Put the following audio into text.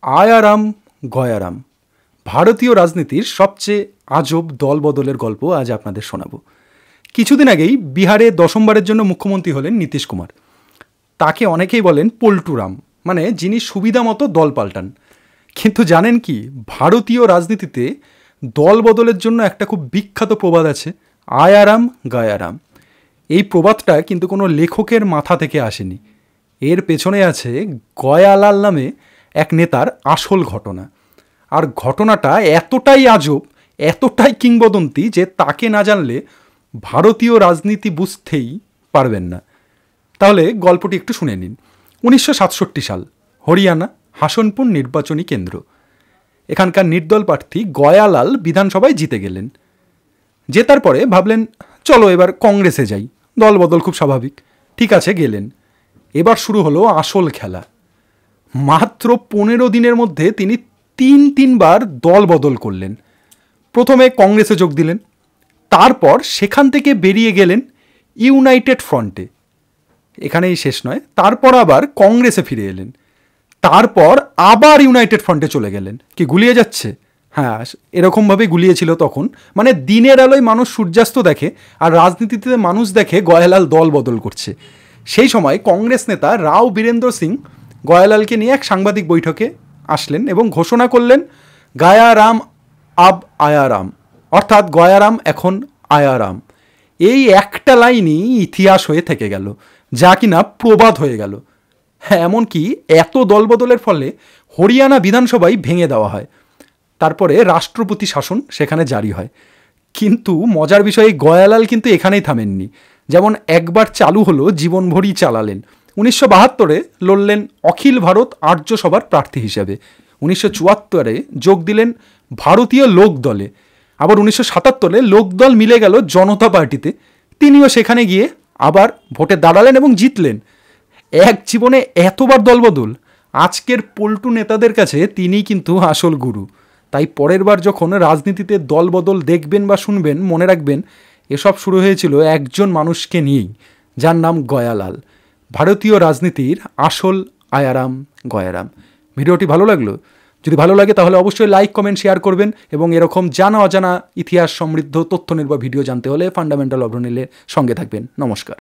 আয়ারাম গয়ারাম, ভারতীয় রাজনীতির সবচেয়ে আজব দলবদলের গল্প আজ আপনাদের শোনাব। কিছুদিন আগেই বিহারে দশমবারের জন্য মুখ্যমন্ত্রী হলেন নীতিশ কুমার। তাকে অনেকেই বলেন পল্টুরাম, মানে যিনি সুবিধা মতো দল পাল্টান। কিন্তু জানেন কি, ভারতীয় রাজনীতিতে দল বদলের জন্য একটা খুব বিখ্যাত প্রবাদ আছে, আয়ারাম গায়ারাম। এই প্রবাদটা কিন্তু কোনো লেখকের মাথা থেকে আসেনি, এর পেছনে আছে গয়ালাল নামে এক নেতার আসল ঘটনা। আর ঘটনাটা এতটাই আজব, এতটাই কিংবদন্তি যে তাকে না জানলে ভারতীয় রাজনীতি বুঝতেই পারবেন না। তাহলে গল্পটি একটু শুনে নিন। 1967 সাল, হরিয়ানা হাসনপুর নির্বাচনী কেন্দ্র। এখানকার নির্দল প্রার্থী গয়ালাল বিধানসভায় জিতে গেলেন। জেতার পরে ভাবলেন চলো এবার কংগ্রেসে যাই, দল বদল খুব স্বাভাবিক। ঠিক আছে, গেলেন। এবার শুরু হলো আসল খেলা। মাত্র 15 দিনের মধ্যে তিনি তিনবার দল বদল করলেন। প্রথমে কংগ্রেসে যোগ দিলেন, তারপর সেখান থেকে বেরিয়ে গেলেন ইউনাইটেড ফ্রন্টে। এখানেই শেষ নয়, তারপর আবার কংগ্রেসে ফিরে এলেন, তারপর আবার ইউনাইটেড ফ্রন্টে চলে গেলেন। কি গুলিয়ে যাচ্ছে? হ্যাঁ, এরকমভাবেই গুলিয়েছিল তখন। মানে দিনের আলোয় মানুষ সূর্যাস্ত দেখে, আর রাজনীতিতে মানুষ দেখে গয়ালাল দল বদল করছে। সেই সময় কংগ্রেস নেতা রাও বীরেন্দ্র সিং গয়ালালকে নিয়ে এক সাংবাদিক বৈঠকে আসলেন এবং ঘোষণা করলেন গায়ারাম আব আয়ারাম, অর্থাৎ গয়ারাম এখন আয়ারাম। এই একটা লাইনই ইতিহাস হয়ে থেকে গেল, যা কিনা প্রবাদ হয়ে গেল। হ্যাঁ, এমনকি এত দলবদলের ফলে হরিয়ানা বিধানসভায় ভেঙে দেওয়া হয়, তারপরে রাষ্ট্রপতি শাসন সেখানে জারি হয়। কিন্তু মজার বিষয়, গয়ালাল কিন্তু এখানেই থামেননি। যেমন একবার চালু হলো, জীবনভরই চালালেন। 1972-এ লড়লেন অখিল ভারত আর্য সভার প্রার্থী হিসেবে। 1974-এ যোগ দিলেন ভারতীয় লোক দলে। আবার 1977-এ লোকদল মিলে গেল জনতা পার্টিতে। তিনিও সেখানে গিয়ে আবার ভোটে দাঁড়ালেন এবং জিতলেন। এক জীবনে এতবার দলবদল। আজকের পল্টু নেতাদের কাছে তিনিই কিন্তু আসল গুরু। তাই পরের বার যখন রাজনীতিতে দলবদল দেখবেন বা শুনবেন, মনে রাখবেন এসব শুরু হয়েছিল একজন মানুষকে নিয়েই, যার নাম গয়ালাল। ভারতীয় রাজনীতির আসল আয়ারাম গয়ারাম। ভিডিওটি ভালো লাগলো? যদি ভালো লাগে তাহলে অবশ্যই লাইক, কমেন্ট, শেয়ার করবেন। এবং এরকম জানা অজানা ইতিহাস সমৃদ্ধ তথ্য নির্ভর ভিডিও জানতে হলে ফান্ডামেন্টাল অভ্রনীলের সঙ্গে থাকবেন। নমস্কার।